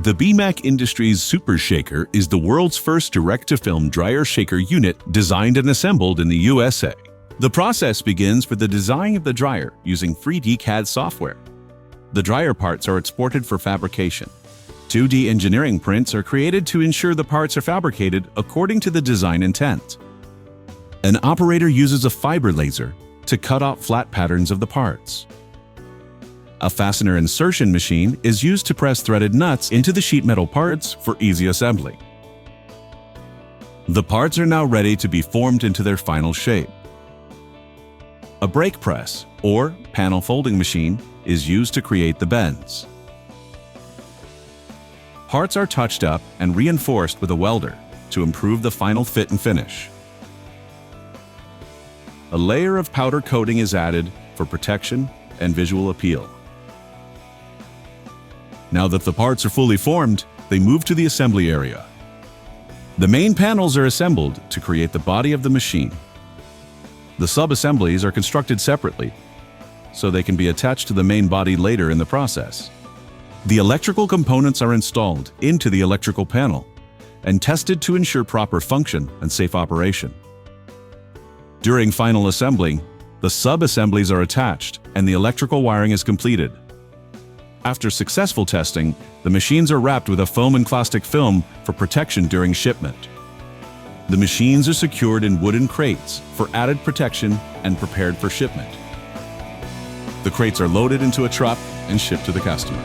The BMAC Industries Super Shaker is the world's first direct-to-film dryer shaker unit designed and assembled in the USA. The process begins with the design of the dryer using 3D CAD software. The dryer parts are exported for fabrication. 2D engineering prints are created to ensure the parts are fabricated according to the design intent. An operator uses a fiber laser to cut out flat patterns of the parts. A fastener insertion machine is used to press threaded nuts into the sheet metal parts for easy assembly. The parts are now ready to be formed into their final shape. A brake press, or panel folding machine, is used to create the bends. Parts are touched up and reinforced with a welder to improve the final fit and finish. A layer of powder coating is added for protection and visual appeal. Now that the parts are fully formed, they move to the assembly area. The main panels are assembled to create the body of the machine. The sub-assemblies are constructed separately, so they can be attached to the main body later in the process. The electrical components are installed into the electrical panel and tested to ensure proper function and safe operation. During final assembly, the sub-assemblies are attached and the electrical wiring is completed. After successful testing, the machines are wrapped with a foam and plastic film for protection during shipment. The machines are secured in wooden crates for added protection and prepared for shipment. The crates are loaded into a truck and shipped to the customer.